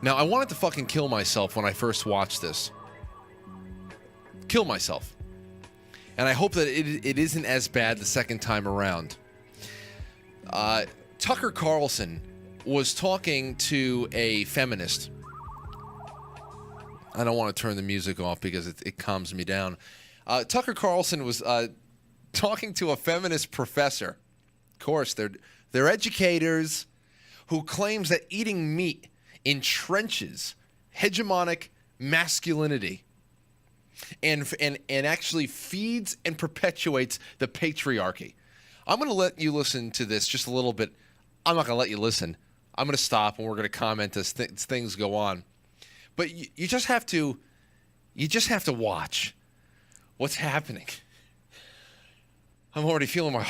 Now, I wanted to fucking kill myself when I first watched this. Kill myself. And I hope that it isn't as bad the second time around. Tucker Carlson was talking to a feminist. I don't want to turn the music off because it calms me down. Tucker Carlson was talking to a feminist professor. Of course, they're educators who claims that eating meat entrenches hegemonic masculinity and actually feeds and perpetuates the patriarchy. I'm going to let you listen to this just a little bit. I'm not going to let you listen. I'm going to stop and we're going to comment as things go on. But you just have to watch what's happening. I'm already feeling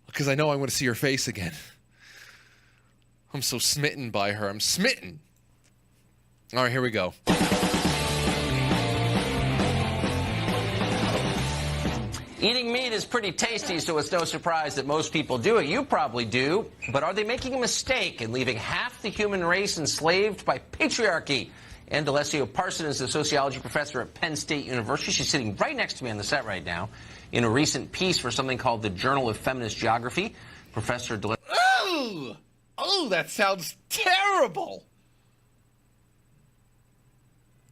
because I know I'm going to see her face again. I'm so smitten by her. I'm smitten. All right, here we go. Eating meat is pretty tasty, so it's no surprise that most people do it. You probably do. But are they making a mistake in leaving half the human race enslaved by patriarchy? And Alessio Parson is a sociology professor at Penn State University. She's sitting right next to me on the set right now. In a recent piece for something called the Journal of Feminist Geography, Professor Oh, that sounds terrible.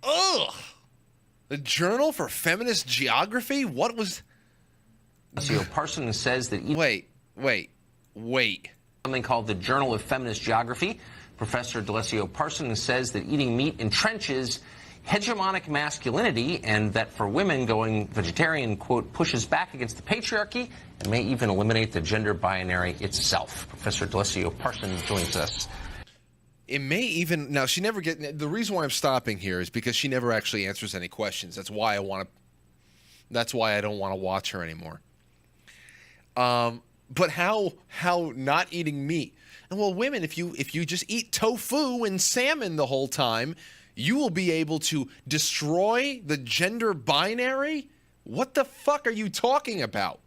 Ugh. The Journal for Feminist Geography? What was... Alessio Parson says that... Wait. Something called the Journal of Feminist Geography. Professor Alessio Parson says that eating meat entrenches hegemonic masculinity and that for women going vegetarian, quote, pushes back against the patriarchy and may even eliminate the gender binary itself. Professor Alessio Parson joins us. It may even... Now, she never get... The reason why I'm stopping here is because she never actually answers any questions. That's why I don't want to watch her anymore. But how not eating meat? And well, women, if you just eat tofu and salmon the whole time, you will be able to destroy the gender binary? What the fuck are you talking about?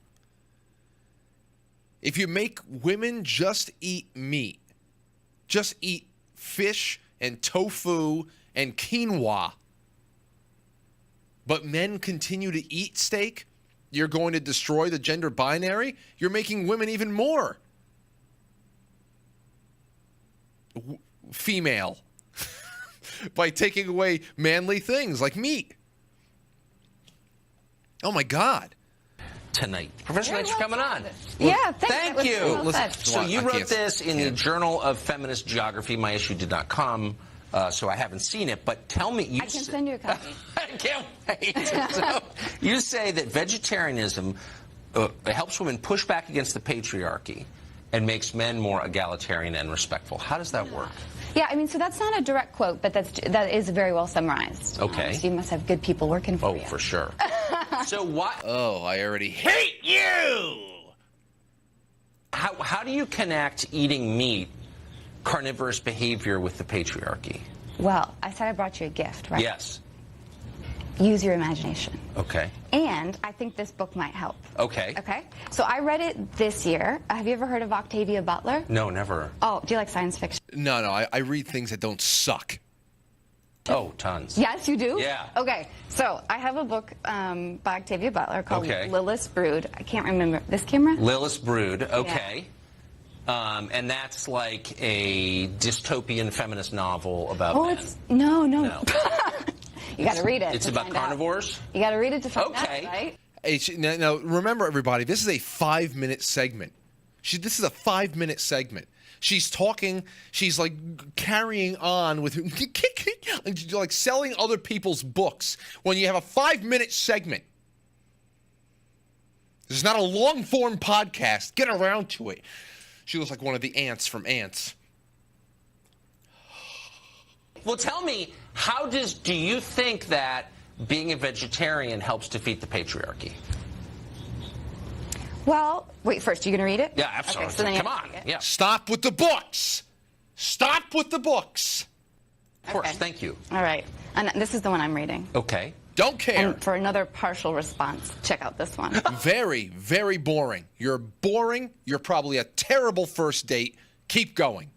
If you make women just eat meat, just eat fish and tofu and quinoa, but men continue to eat steak, you're going to destroy the gender binary? You're making women even more female by taking away manly things like meat. Oh, my God. Tonight. Professor, thanks for coming on. Yeah, thank you. Well, so you wrote this in the Journal of Feminist Geography. My issue did not come, so I haven't seen it. But tell me... I can send you a copy. I can't wait. So, you say that vegetarianism helps women push back against the patriarchy and makes men more egalitarian and respectful. How does that work? Yeah, I mean, so that's not a direct quote, but that is very well summarized. Okay. So you must have good people working for you. Oh, for sure. So what? Oh, I already hate you! How do you connect eating meat, carnivorous behavior, with the patriarchy? Well, I said I brought you a gift, right? Yes. Use your imagination. Okay. And I think this book might help. Okay. Okay? So I read it this year. Have you ever heard of Octavia Butler? No, never. Oh, do you like science fiction? No, I read things that don't suck. Oh, tons. Yes, you do? Yeah. Okay, so I have a book by Octavia Butler called Okay. Lilith's Brood. I can't remember. This camera? Lilith's Brood, okay. Yeah. And that's like a dystopian feminist novel about men. No. No. You got to read it. It's about carnivores? You got to read it to find out, Okay. right? Now, remember, everybody, this is a 5-minute segment. This is a 5-minute segment. She's talking, she's like carrying on with, like selling other people's books when you have a 5-minute segment. This is not a long-form podcast. Get around to it. She looks like one of the ants from Ants. Well, tell me, do you think that being a vegetarian helps defeat the patriarchy? Well, wait, first, you going to read it? Yeah, absolutely. Okay, so then you Come have on. to read it. Yeah. Stop with the books. Stop with the books. Of course, Okay. thank you. All right. And this is the one I'm reading. Okay. Don't care. And for another partial response, check out this one. Very, very boring. You're boring. You're probably a terrible first date. Keep going.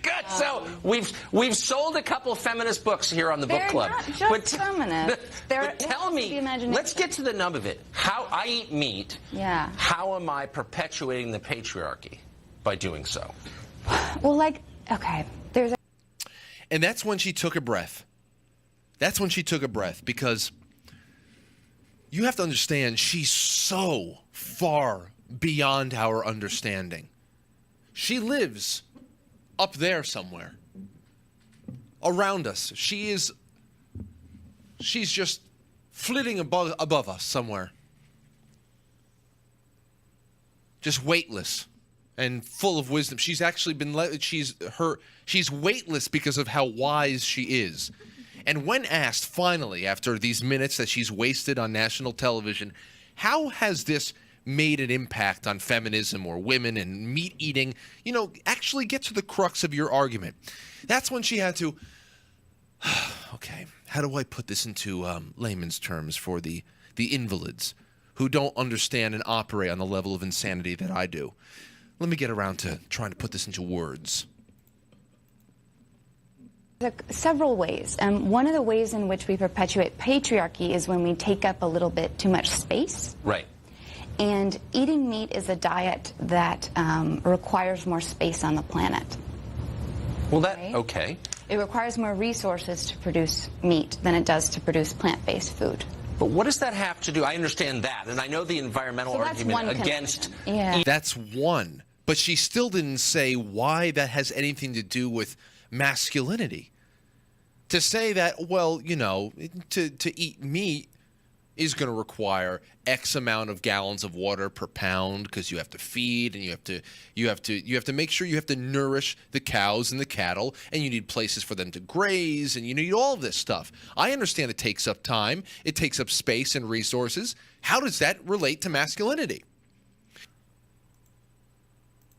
Good. So we've sold a couple feminist books here on the book club. They're not just feminist. But tell me, let's get to the nub of it. How I eat meat. Yeah. How am I perpetuating the patriarchy by doing so? Well, okay, there's. And that's when she took a breath. That's when she took a breath, because you have to understand she's so far beyond our understanding. She lives up there somewhere around us. She's just flitting above us somewhere. Just weightless and full of wisdom. She's actually been she's weightless because of how wise she is. And when asked finally, after these minutes that she's wasted on national television, how has this made an impact on feminism or women and meat eating, actually get to the crux of your argument. That's when she had to, okay, how do I put this into layman's terms for the invalids who don't understand and operate on the level of insanity that I do? Let me get around to trying to put this into words. There are several ways. One of the ways in which we perpetuate patriarchy is when we take up a little bit too much space. Right. And eating meat is a diet that requires more space on the planet. Well, okay. It requires more resources to produce meat than it does to produce plant-based food. But what does that have to do? I understand that, and I know the environmental argument against. Yeah. That's one. But she still didn't say why that has anything to do with masculinity. To say that, well, to eat meat is going to require X amount of gallons of water per pound because you have to feed and you have to make sure you have to nourish the cows and the cattle, and you need places for them to graze, and you need all of this stuff. I understand it takes up time, it takes up space and resources. How does that relate to masculinity?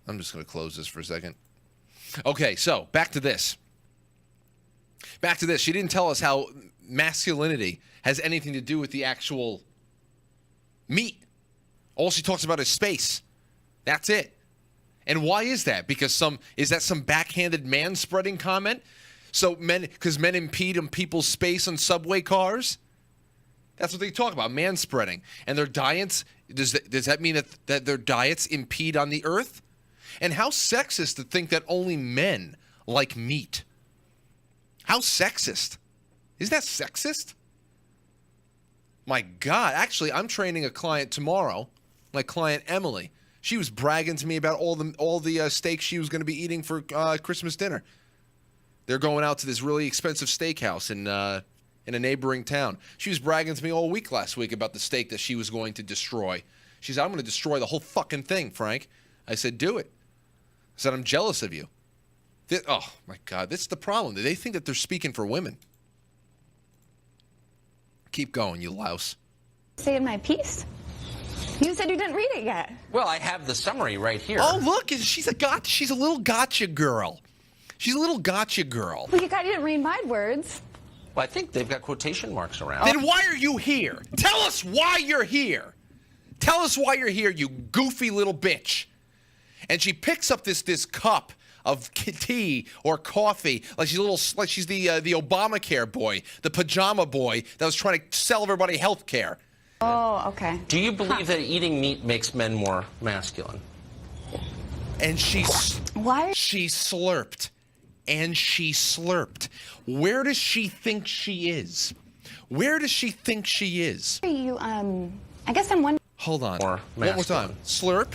I'm just going to close this for a second. Okay, so back to this. She didn't tell us how masculinity has anything to do with the actual meat. All she talks about is space. That's it. And why is that? Because is that some backhanded man-spreading comment? So because men impede on people's space on subway cars? That's what they talk about, man-spreading. And their diets, does that mean that their diets impede on the earth? And how sexist to think that only men like meat. How sexist. Is that sexist? My God. Actually, I'm training a client tomorrow, my client Emily. She was bragging to me about all the steak she was going to be eating for Christmas dinner. They're going out to this really expensive steakhouse in a neighboring town. She was bragging to me all week last week about the steak that she was going to destroy. She said, I'm going to destroy the whole fucking thing, Frank. I said, do it. I said, I'm jealous of you. Oh, my God. That's the problem. They think that they're speaking for women. Keep going, you louse. Say in my piece. You said you didn't read it yet. Well, I have the summary right here. Oh, look. She's a little gotcha girl. She's a little gotcha girl. Well, you didn't read my words. Well, I think they've got quotation marks around. Then why are you here? Tell us why you're here. Tell us why you're here, you goofy little bitch. And she picks up this cup of tea or coffee, like she's the Obamacare boy, the pajama boy that was trying to sell everybody health care. Oh, okay. Do you believe that eating meat makes men more masculine? And she slurped. And she slurped. Where does she think she is? Where does she think she is? Are you, I guess I'm wondering. Hold on. More one more time. Slurp.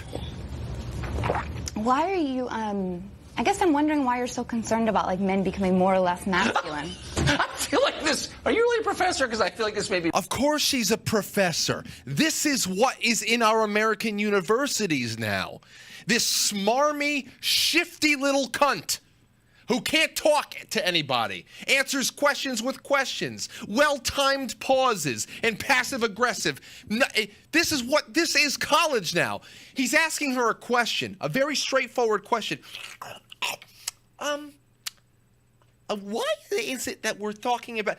Why are you, I guess I'm wondering why you're so concerned about, men becoming more or less masculine. I feel like this. Are you really a professor? Because I feel like this may be. Of course she's a professor. This is what is in our American universities now. This smarmy, shifty little cunt who can't talk to anybody, answers questions with questions, well-timed pauses, and passive-aggressive. This is college now. He's asking her a question, a very straightforward question. What is it that we're talking about?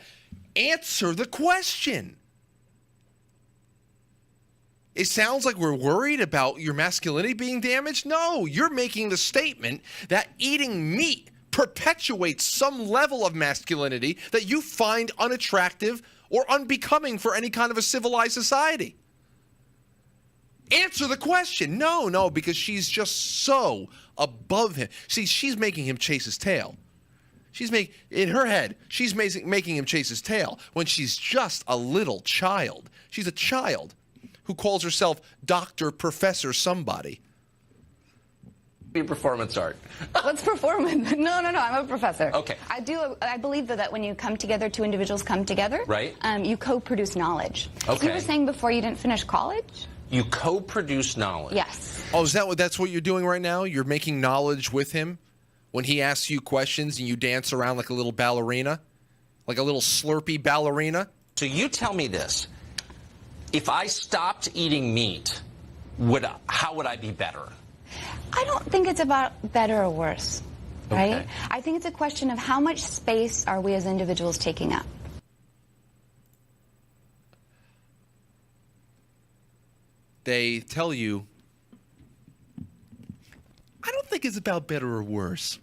Answer the question. It sounds like we're worried about your masculinity being damaged. No, you're making the statement that eating meat perpetuates some level of masculinity that you find unattractive or unbecoming for any kind of a civilized society? Answer the question. No, because she's just so above him. See, she's making him chase his tail. In her head, she's making him chase his tail when she's just a little child. She's a child who calls herself Dr. Professor somebody. Be performance art. What's performance? No, I'm a professor. Okay. I believe that when you come together, two individuals come together, right? You co-produce knowledge. Okay. You were saying before you didn't finish college? You co-produce knowledge. Yes. Oh, that's what you're doing right now? You're making knowledge with him when he asks you questions and you dance around like a little ballerina? Like a little slurpy ballerina? So you tell me this. If I stopped eating meat, how would I be better? I don't think it's about better or worse, right? Okay. I think it's a question of how much space are we as individuals taking up. They tell you, I don't think it's about better or worse.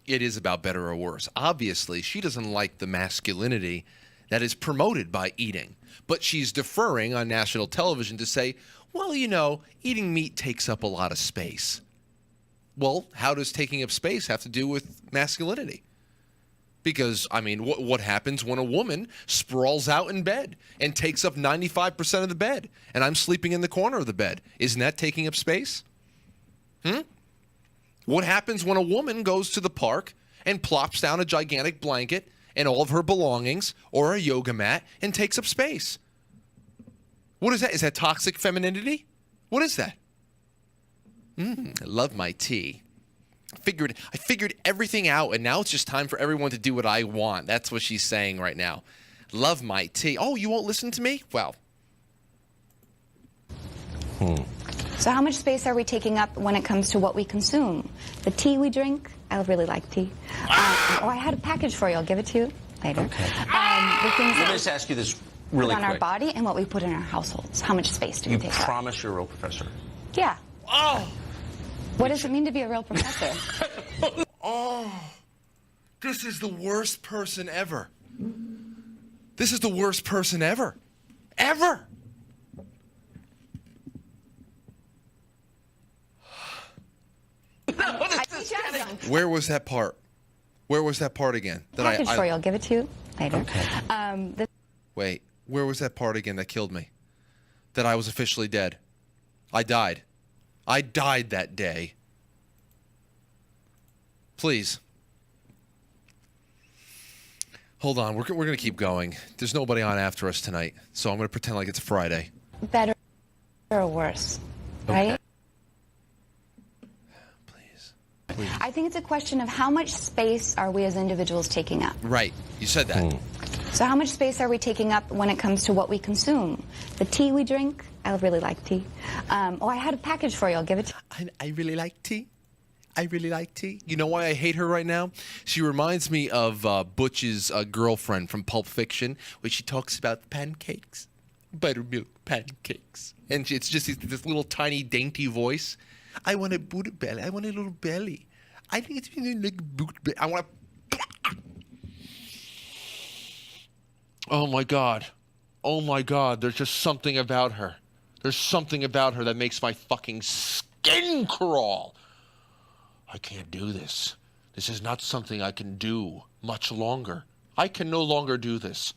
It is about better or worse. Obviously, she doesn't like the masculinity that is promoted by eating. But she's deferring on national television to say, well, eating meat takes up a lot of space. Well, how does taking up space have to do with masculinity? Because, what happens when a woman sprawls out in bed and takes up 95% of the bed, and I'm sleeping in the corner of the bed? Isn't that taking up space? What happens when a woman goes to the park and plops down a gigantic blanket and all of her belongings or a yoga mat and takes up space? What is that? Is that toxic femininity? What is that? I love my tea. I figured everything out, and now it's just time for everyone to do what I want. That's what she's saying right now. Love my tea. Oh, you won't listen to me? Well. So how much space are we taking up when it comes to what we consume? The tea we drink, I really like tea. I had a package for you. I'll give it to you later. Okay. The things Let that me just ask you this we really put on quick. our body and what we put in our households. How much space do we You take up? promise you're a real professor? Yeah. Oh. What does it mean to be a real professor? Oh. This is the worst person ever. This is the worst person ever. Ever. Where was that part? Where was that part again? Package for you. I'll give it to you later. Okay. Wait, where was that part again that killed me? That I was officially dead. I died. I died that day. Please. Hold on. We're going to keep going. There's nobody on after us tonight, so I'm going to pretend like it's Friday. Better or worse, right? Please. I think it's a question of how much space are we as individuals taking up. Right. You said that. So how much space are we taking up when it comes to what we consume? The tea we drink, I really like tea. I had a package for you. I'll give it to you. I really like tea. I really like tea. You know why I hate her right now? She reminds me of Butch's girlfriend from Pulp Fiction, where she talks about pancakes, buttermilk pancakes. And it's just this little tiny dainty voice. I want a boot belly. I want a little belly. I think it's like a boot belly. I want to... Oh, my God. Oh, my God. There's just something about her. There's something about her that makes my fucking skin crawl. I can't do this. This is not something I can do much longer. I can no longer do this.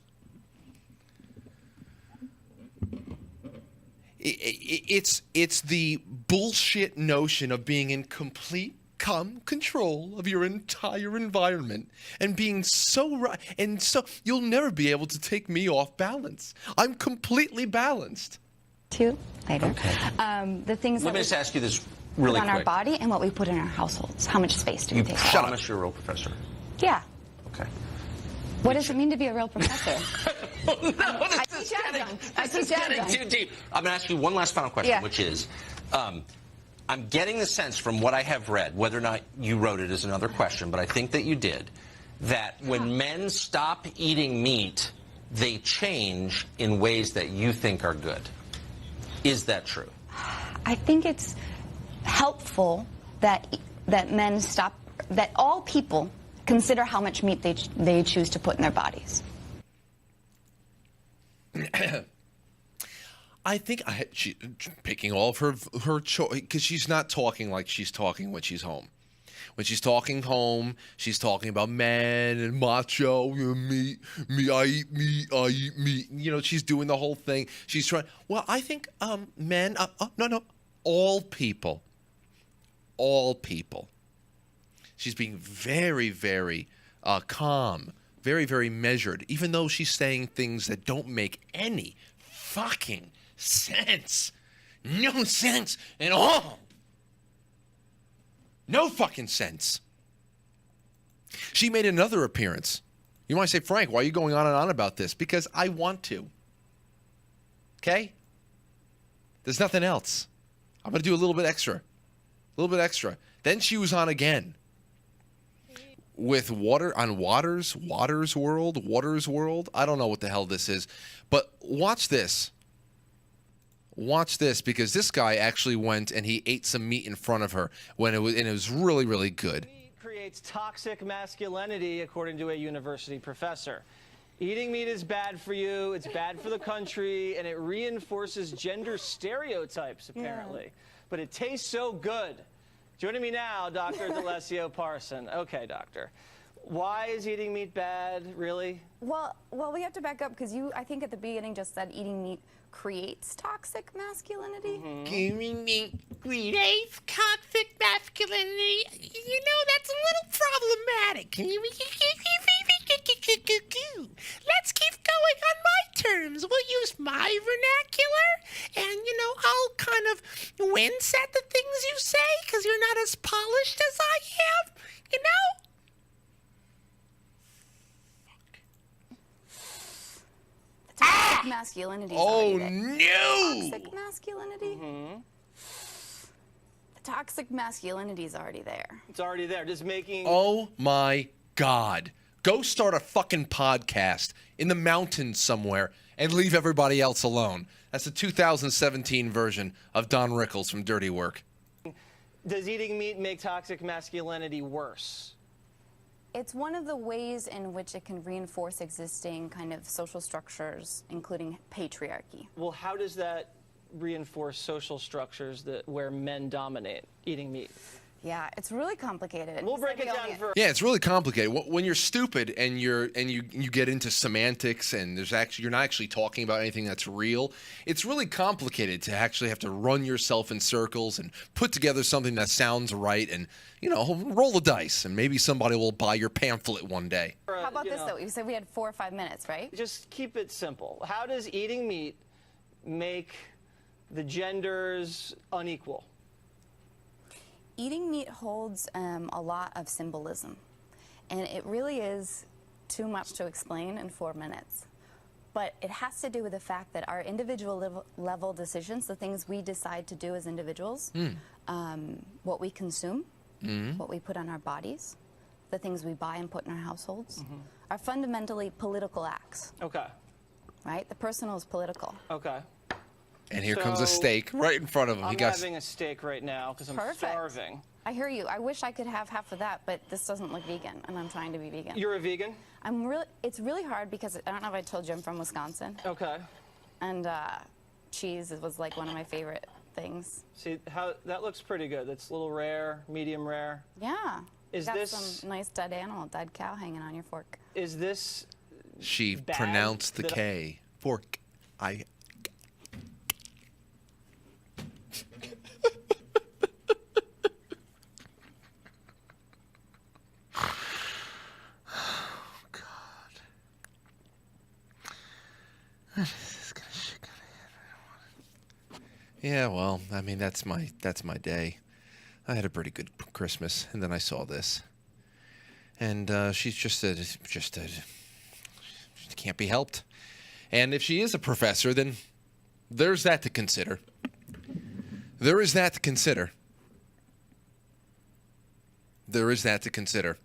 It's the bullshit notion of being in complete control of your entire environment and being so right, and so you'll never be able to take me off balance. I'm completely balanced. Two later. Okay. The things Let that me we just ask you this put really on quick. our body and what we put in our households. How much space do we You take promise you're a real professor? Yeah. Okay. What does it mean to be a real professor? I teach adjunct. This is getting too deep. I'm going to ask you one last final question, Yeah. which is, I'm getting the sense from what I have read, whether or not you wrote it is another question, but I think that you did, that when men stop eating meat, they change in ways that you think are good. Is that true? I think it's helpful that men stop that all people consider how much meat they choose to put in their bodies. I think she's picking all of her choice because she's not talking like she's talking when she's home. When she's talking home, she's talking about men and macho, meat, I eat meat. You know, she's doing the whole thing. She's trying. Well, I think men. No, all people. She's being very, very calm, very, very measured, even though she's saying things that don't make any fucking sense. No sense at all. No fucking sense. She made another appearance. You might say, Frank, why are you going on and on about this? Because I want to. Okay? There's nothing else. I'm going to do a little bit extra. Then she was on again with Waters World. I don't know what the hell this is. But watch this. Watch this, because this guy actually went and he ate some meat in front of her and it was really, really good. Meat creates toxic masculinity, according to a university professor. Eating meat is bad for you, it's bad for the country, and it reinforces gender stereotypes, apparently. Yeah. But it tastes so good. Joining me now, Dr. D'Alessio Parson. Okay, doctor. Why is eating meat bad, really? Well, we have to back up because I think at the beginning just said eating meat creates toxic masculinity. Eating meat creates toxic masculinity. You know, that's a little problematic. Let's keep going on my terms. We'll use my vernacular, and, you know, I'll kind of wince at the things you say because you're not as polished as I am, you know? Toxic masculinity. Oh no! Toxic masculinity. The toxic masculinity is already there. It's already there. Just making. Oh my God! Go start a fucking podcast in the mountains somewhere and leave everybody else alone. That's the 2017 version of Don Rickles from Dirty Work. Does eating meat make toxic masculinity worse? It's one of the ways in which it can reinforce existing kind of social structures, including patriarchy. Well, how does that reinforce social structures where men dominate eating meat? Yeah, it's really complicated. We'll break it down for. Yeah, it's really complicated. When you're stupid and you get into semantics and you're not actually talking about anything that's real, it's really complicated to actually have to run yourself in circles and put together something that sounds right and, you know, roll the dice and maybe somebody will buy your pamphlet one day. How about this though? You said we had 4 or 5 minutes, right? Just keep it simple. How does eating meat make the genders unequal? Eating meat holds a lot of symbolism, and it really is too much to explain in 4 minutes. But it has to do with the fact that our individual level decisions, the things we decide to do as individuals, what we consume, what we put on our bodies, the things we buy and put in our households, are fundamentally political acts. Okay. Right? The personal is political. Okay. And here comes a steak right in front of him. I'm having a steak right now because I'm starving. I hear you. I wish I could have half of that, but this doesn't look vegan, and I'm trying to be vegan. You're a vegan? It's really hard because I don't know if I told you I'm from Wisconsin. Okay. And cheese was like one of my favorite things. See, that looks pretty good. That's a little rare, medium rare. Yeah. Is got this some nice dead animal, dead cow hanging on your fork? Is this She bad pronounced the K. Fork. Yeah, well, I mean, that's my day. I had a pretty good Christmas, and then I saw this, and she's just can't be helped. And if she is a professor, then there's that to consider. There is that to consider. There is that to consider.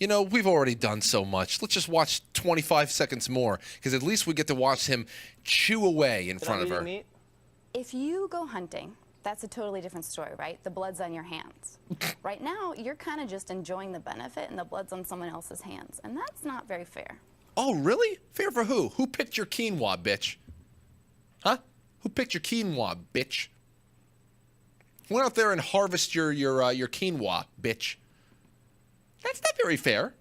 You know, we've already done so much. Let's just watch 25 seconds more, because at least we get to watch him chew away in front of her. Meat? If you go hunting that's a totally different story, right? The blood's on your hands. Right now, you're kind of just enjoying the benefit, and the blood's on someone else's hands, and that's not very fair. Oh, really? Fair for who? Who picked your quinoa, bitch? Huh? Who picked your quinoa, bitch? Went out there and harvest your quinoa, bitch. That's not very fair.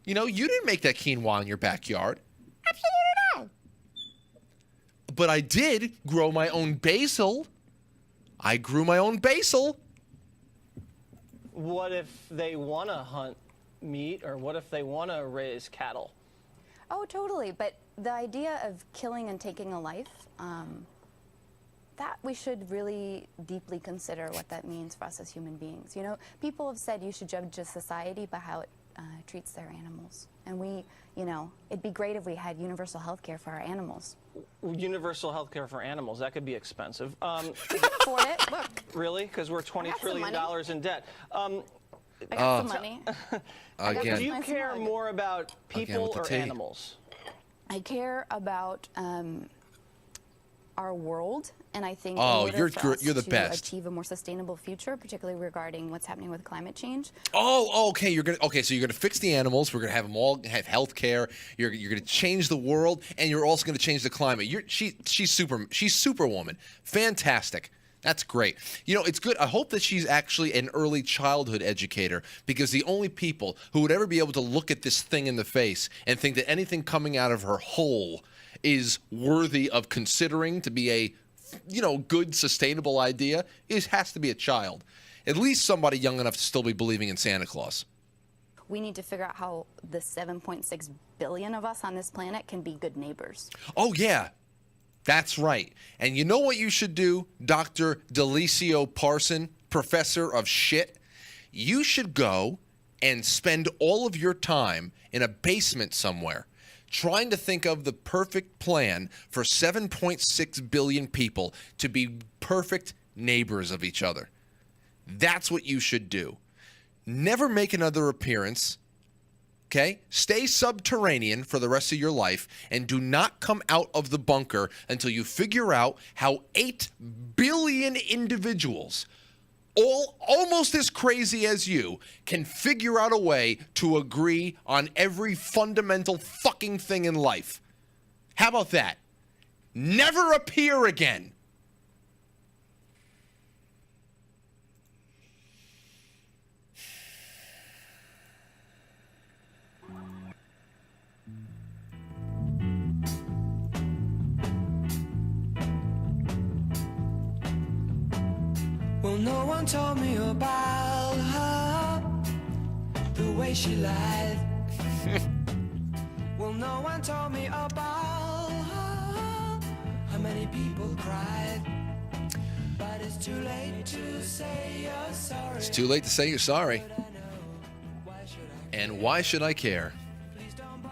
You know, you didn't make that quinoa in your backyard. Absolutely not. But I did grow my own basil. I grew my own basil. What if they want to hunt meat, or what if they want to raise cattle? Oh, totally. But the idea of killing and taking a life, that we should really deeply consider what that means for us as human beings. You know, people have said you should judge a society by how it treats their animals. And we, you know, it'd be great if we had universal health care for our animals. Universal health care for animals, that could be expensive. We can afford it. Look, Really? Because we're $20 trillion in debt. I got some money. Again. Do you care more about people with the or tea. animals? I care about our world, and I think Oh, in order for us you're the to best. achieve a more sustainable future, particularly regarding what's happening with climate change. Oh, okay. So you're gonna fix the animals. We're gonna have them all have health care. You're gonna change the world, and you're also gonna change the climate. She's Superwoman. Fantastic. That's great. You know, it's good. I hope that she's actually an early childhood educator, because the only people who would ever be able to look at this thing in the face and think that anything coming out of her hole is worthy of considering to be a, you know, good, sustainable idea has to be a child. At least somebody young enough to still be believing in Santa Claus. We need to figure out how the 7.6 billion of us on this planet can be good neighbors. Oh, yeah. That's right. And you know what you should do, Dr. Delicio Parson, professor of shit? You should go and spend all of your time in a basement somewhere trying to think of the perfect plan for 7.6 billion people to be perfect neighbors of each other. That's what you should do. Never make another appearance. Okay? Stay subterranean for the rest of your life, and do not come out of the bunker until you figure out how 8 billion individuals, all almost as crazy as you, can figure out a way to agree on every fundamental fucking thing in life. How about that? Never appear again. Well, no one told me about her, the way she lied. Well, no one told me about her, how many people cried. But it's too late to say you're sorry. It's too late to say you're sorry. And why should I care?